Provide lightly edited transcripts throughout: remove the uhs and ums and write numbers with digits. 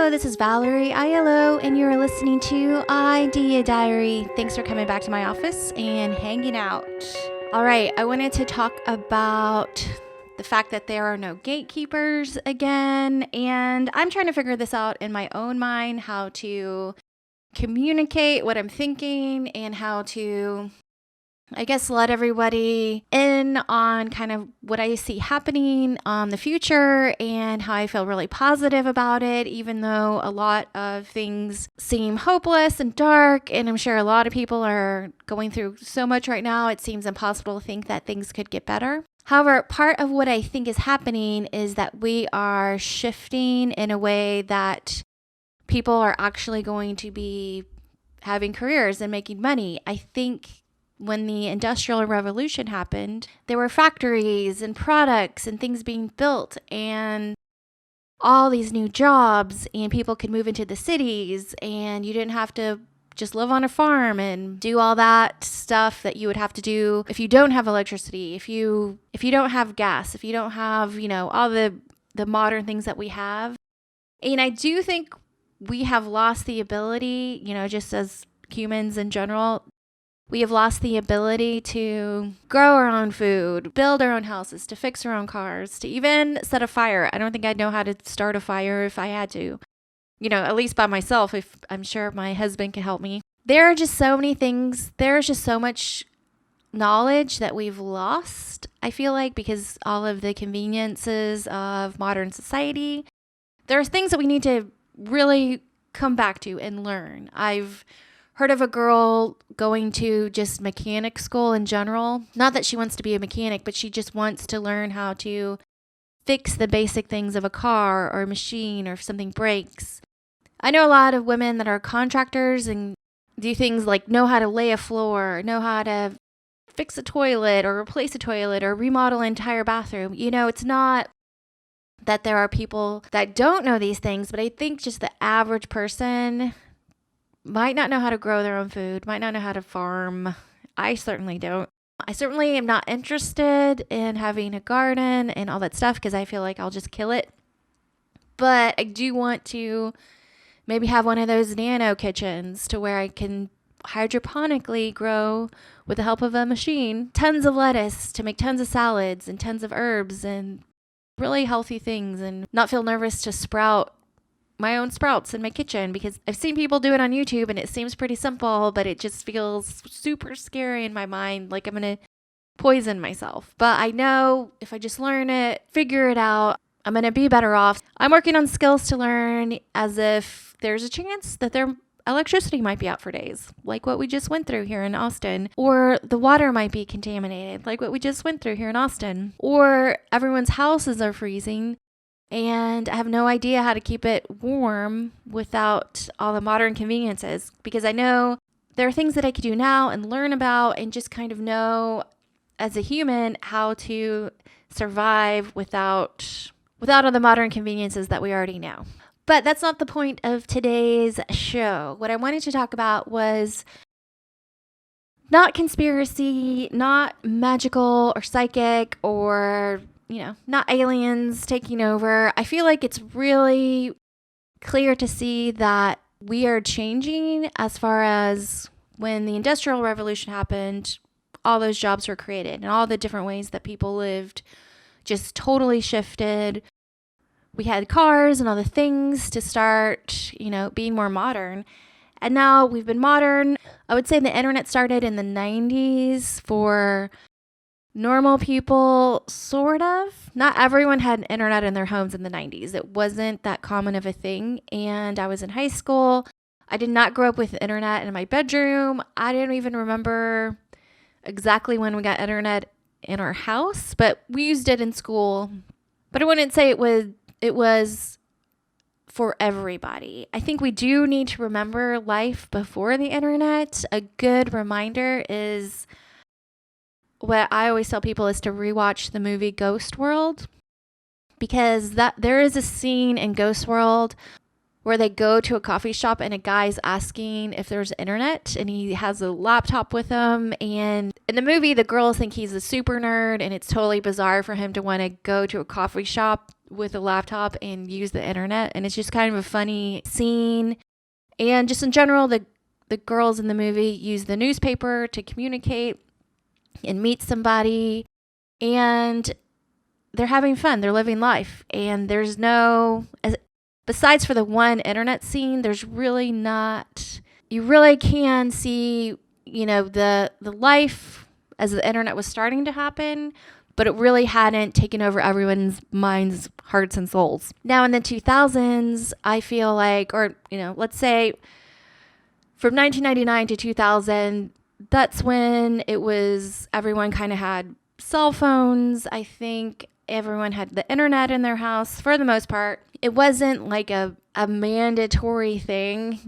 Hello, this is Valerie Aiello, and you're listening to Idea Diary. Thanks for coming back to my office and hanging out. All right, I wanted to talk about the fact that there are no gatekeepers again, and I'm trying to figure this out in my own mind, how to communicate what I'm thinking and how to, I guess, let everybody in on kind of what I see happening on the future and how I feel really positive about it, even though a lot of things seem hopeless and dark. And I'm sure a lot of people are going through so much right now. It seems impossible to think that things could get better. However, part of what I think is happening is that we are shifting in a way that people are actually going to be having careers and making money. I think when the Industrial Revolution happened, there were factories and products and things being built and all these new jobs, and people could move into the cities, and you didn't have to just live on a farm and do all that stuff that you would have to do if you don't have electricity, if you don't have gas, if you don't have, all the modern things that we have. And I do think we have lost the ability, just as humans in general, we have lost the ability to grow our own food, build our own houses, to fix our own cars, to even set a fire. I don't think I'd know how to start a fire if I had to, at least by myself, if I'm sure my husband could help me. There are just so many things. There's just so much knowledge that we've lost, I feel like, because all of the conveniences of modern society. There's things that we need to really come back to and learn. I've heard of a girl going to just mechanic school in general. Not that she wants to be a mechanic, but she just wants to learn how to fix the basic things of a car or a machine, or if something breaks. I know a lot of women that are contractors and do things like know how to lay a floor, know how to fix a toilet or replace a toilet or remodel an entire bathroom. It's not that there are people that don't know these things, but I think just the average person might not know how to grow their own food, might not know how to farm. I certainly don't. I certainly am not interested in having a garden and all that stuff because I feel like I'll just kill it. But I do want to maybe have one of those nano kitchens to where I can hydroponically grow, with the help of a machine, tons of lettuce to make tons of salads and tons of herbs and really healthy things, and not feel nervous to sprout my own sprouts in my kitchen, because I've seen people do it on YouTube and it seems pretty simple, but it just feels super scary in my mind, like I'm going to poison myself. But I know if I just learn it, figure it out, I'm going to be better off. I'm working on skills to learn as if there's a chance that their electricity might be out for days, like what we just went through here in Austin, or the water might be contaminated, like what we just went through here in Austin, or everyone's houses are freezing and I have no idea how to keep it warm without all the modern conveniences, because I know there are things that I could do now and learn about and just kind of know as a human how to survive without all the modern conveniences that we already know. But that's not the point of today's show. What I wanted to talk about was not conspiracy, not magical or psychic, or not aliens taking over. I feel like it's really clear to see that we are changing as far as when the Industrial Revolution happened, all those jobs were created and all the different ways that people lived just totally shifted. We had cars and all the things to start, being more modern. And now we've been modern. I would say the internet started in the 90s for normal people, sort of. Not everyone had internet in their homes in the 90s. It wasn't that common of a thing. And I was in high school. I did not grow up with internet in my bedroom. I didn't even remember exactly when we got internet in our house, but we used it in school. But I wouldn't say it was for everybody. I think we do need to remember life before the internet. A good reminder is what I always tell people is to rewatch the movie Ghost World, because there is a scene in Ghost World where they go to a coffee shop and a guy's asking if there's internet, and he has a laptop with him. And in the movie, the girls think he's a super nerd, and it's totally bizarre for him to want to go to a coffee shop with a laptop and use the internet. And it's just kind of a funny scene. And just in general, the girls in the movie use the newspaper to communicate and meet somebody. And they're having fun. They're living life. And there's no... Besides for the one internet scene, there's really not, you really can see, the life as the internet was starting to happen, but it really hadn't taken over everyone's minds, hearts, and souls. Now in the 2000s, I feel like, or, let's say from 1999 to 2000, that's when it was, everyone kind of had cell phones. I think everyone had the internet in their house for the most part. It wasn't like a mandatory thing,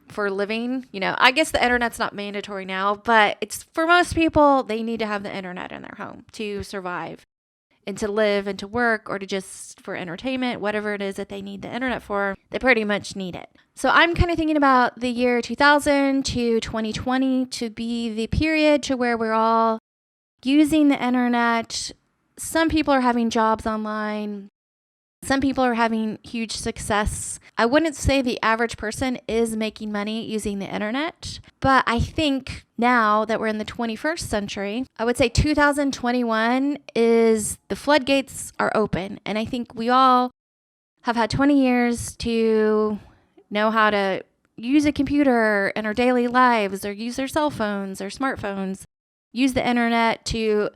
for living. I guess the internet's not mandatory now, but it's for most people, they need to have the internet in their home to survive and to live and to work, or to just for entertainment, whatever it is that they need the internet for, they pretty much need it. So I'm kind of thinking about the year 2000 to 2020 to be the period to where we're all using the internet. Some people are having jobs online. Some people are having huge success. I wouldn't say the average person is making money using the internet, but I think now that we're in the 21st century, I would say 2021 is the floodgates are open. And I think we all have had 20 years to know how to use a computer in our daily lives, or use their cell phones or smartphones, use the internet to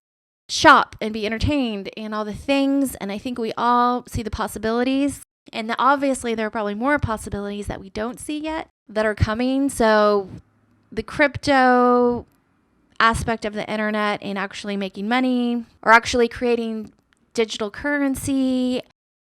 shop and be entertained and all the things. And I think we all see the possibilities. And obviously there are probably more possibilities that we don't see yet that are coming. So the crypto aspect of the internet and actually making money, or actually creating digital currency,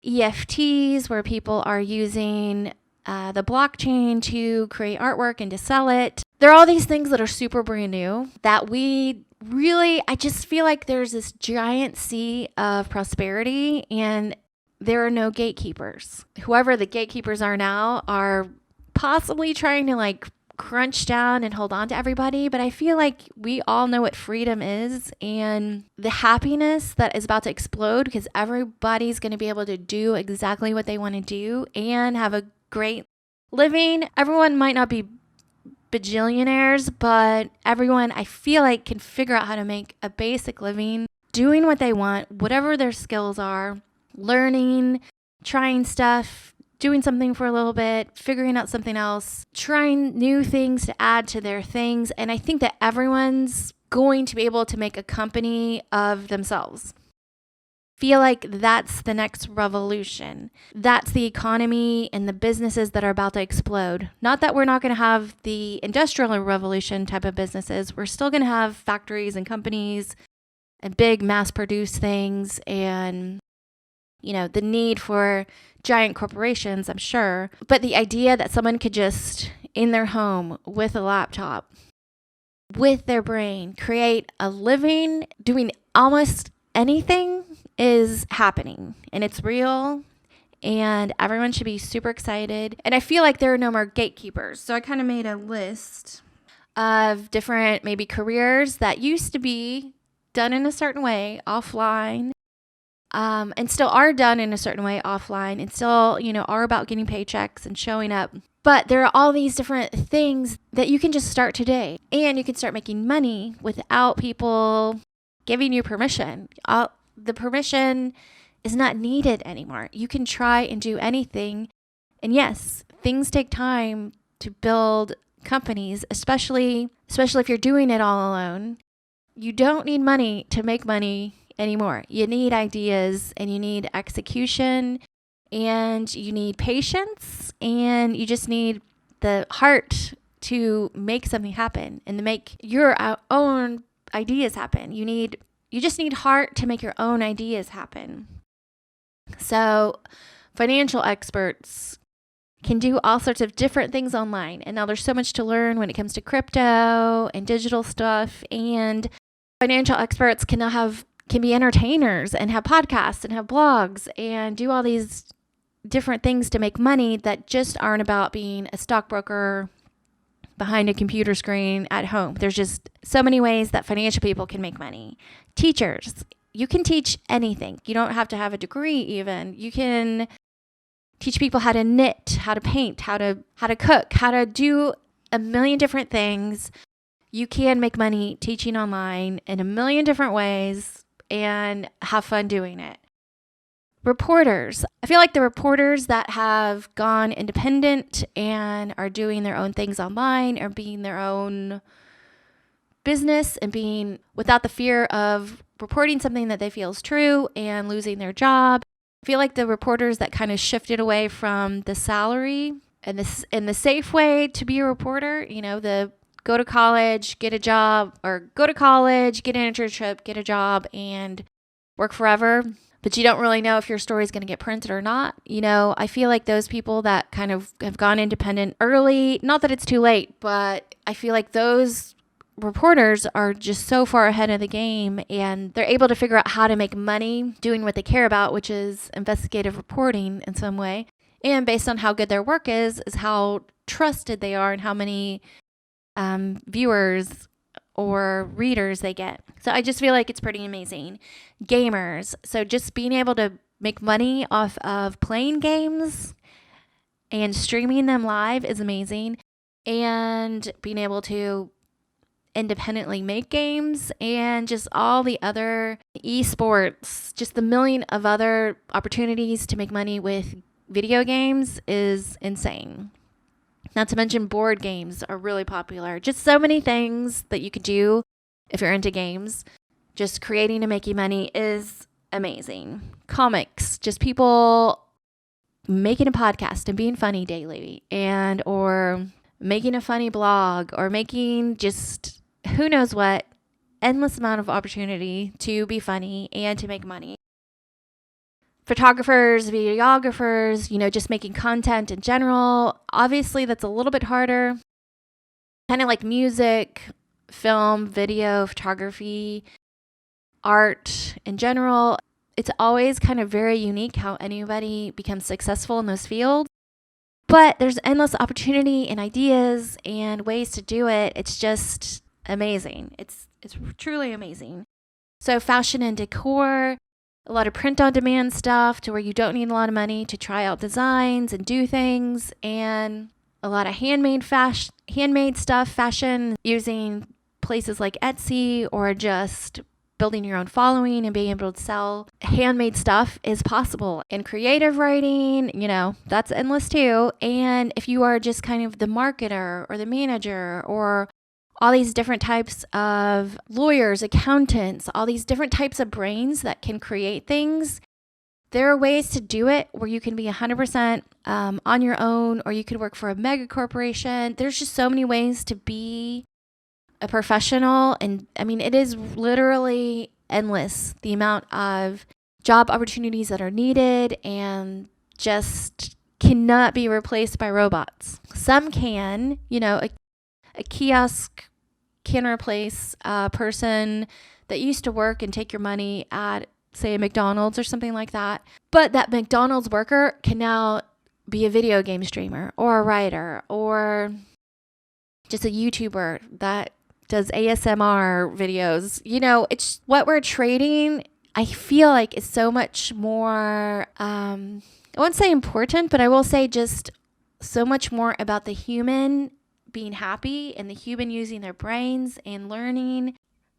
EFTs, where people are using the blockchain to create artwork and to sell it. There are all these things that are super brand new that we really, I just feel like there's this giant sea of prosperity and there are no gatekeepers. Whoever the gatekeepers are now are possibly trying to crunch down and hold on to everybody. But I feel like we all know what freedom is and the happiness that is about to explode, because everybody's going to be able to do exactly what they want to do and have a great living. Everyone might not be bajillionaires, but everyone, I feel like, can figure out how to make a basic living, doing what they want, whatever their skills are, learning, trying stuff, doing something for a little bit, figuring out something else, trying new things to add to their things. And I think that everyone's going to be able to make a company of themselves. Feel like that's the next revolution. That's the economy and the businesses that are about to explode. Not that we're not going to have the industrial revolution type of businesses. We're still going to have factories and companies and big mass produced things and, the need for giant corporations, I'm sure. But the idea that someone could just in their home with a laptop, with their brain, create a living doing almost anything is happening, and it's real, and everyone should be super excited. And I feel like there are no more gatekeepers. So I kind of made a list of different maybe careers that used to be done in a certain way offline, and still are done in a certain way offline, and still, are about getting paychecks and showing up. But there are all these different things that you can just start today, and you can start making money without people giving you permission. The permission is not needed anymore. You can try and do anything. And yes, things take time to build companies, especially if you're doing it all alone. You don't need money to make money anymore. You need ideas, and you need execution, and you need patience, and you just need the heart to make something happen and to make your own ideas happen. You just need heart to make your own ideas happen. So financial experts can do all sorts of different things online. And now there's so much to learn when it comes to crypto and digital stuff. And financial experts can be entertainers and have podcasts and have blogs and do all these different things to make money that just aren't about being a stockbroker behind a computer screen at home. There's just so many ways that financial people can make money. Teachers, you can teach anything. You don't have to have a degree even. You can teach people how to knit, how to paint, how to cook, how to do a million different things. You can make money teaching online in a million different ways and have fun doing it. Reporters. I feel like the reporters that have gone independent and are doing their own things online or being their own business and being without the fear of reporting something that they feel is true and losing their job. I feel like the reporters that kind of shifted away from the salary and the safe way to be a reporter, the go to college, get a job, or go to college, get an internship, get a job, and work forever. But you don't really know if your story is going to get printed or not. I feel like those people that kind of have gone independent early, not that it's too late, but I feel like those reporters are just so far ahead of the game, and they're able to figure out how to make money doing what they care about, which is investigative reporting in some way. And based on how good their work is how trusted they are and how many viewers or readers they get. So I just feel like it's pretty amazing. Gamers. So just being able to make money off of playing games and streaming them live is amazing. And being able to independently make games and just all the other esports, just the million of other opportunities to make money with video games is insane. Not to mention board games are really popular. Just so many things that you could do if you're into games. Just creating and making money is amazing. Comics, just people making a podcast and being funny daily, and or making a funny blog, or making just who knows what, endless amount of opportunity to be funny and to make money. Photographers, videographers, just making content in general. Obviously, that's a little bit harder. Kind of like music, film, video, photography, art in general. It's always kind of very unique how anybody becomes successful in those fields. But there's endless opportunity and ideas and ways to do it. It's just amazing. It's truly amazing. So fashion and decor, a lot of print-on-demand stuff to where you don't need a lot of money to try out designs and do things, and a lot of handmade stuff, fashion, using places like Etsy or just building your own following and being able to sell handmade stuff is possible. And creative writing, that's endless too. And if you are just kind of the marketer or the manager or all these different types of lawyers, accountants, all these different types of brains that can create things, there are ways to do it where you can be 100% on your own, or you could work for a mega corporation. There's just so many ways to be a professional. And I mean, it is literally endless, the amount of job opportunities that are needed and just cannot be replaced by robots. Some can, a kiosk can replace a person that used to work and take your money at, say, a McDonald's or something like that. But that McDonald's worker can now be a video game streamer or a writer or just a YouTuber that does ASMR videos. It's what we're trading, I feel like, is so much more, I won't say important, but I will say just so much more about the human being happy and the human using their brains and learning.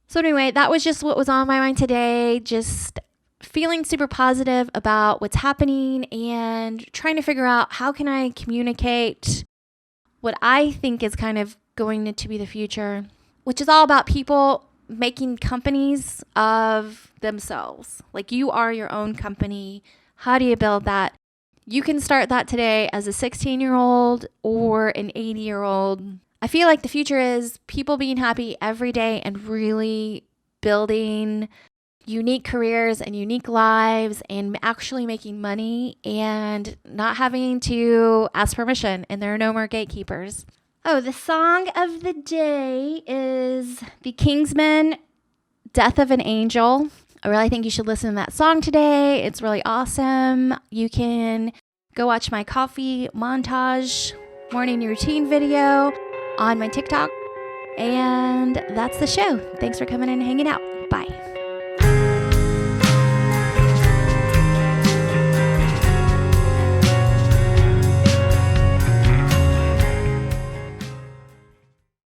So anyway, that was just what was on my mind today. Just feeling super positive about what's happening and trying to figure out how can I communicate what I think is kind of going to be the future, which is all about people making companies of themselves. Like, you are your own company. How do you build that? You can start that today as a 16-year-old or an 80-year-old. I feel like the future is people being happy every day and really building unique careers and unique lives and actually making money and not having to ask permission, and there are no more gatekeepers. Oh, the song of the day is The Kingsmen, Death of an Angel. I really think you should listen to that song today. It's really awesome. You can Go watch my coffee montage morning routine video on my TikTok. And that's the show. Thanks for coming and hanging out. Bye.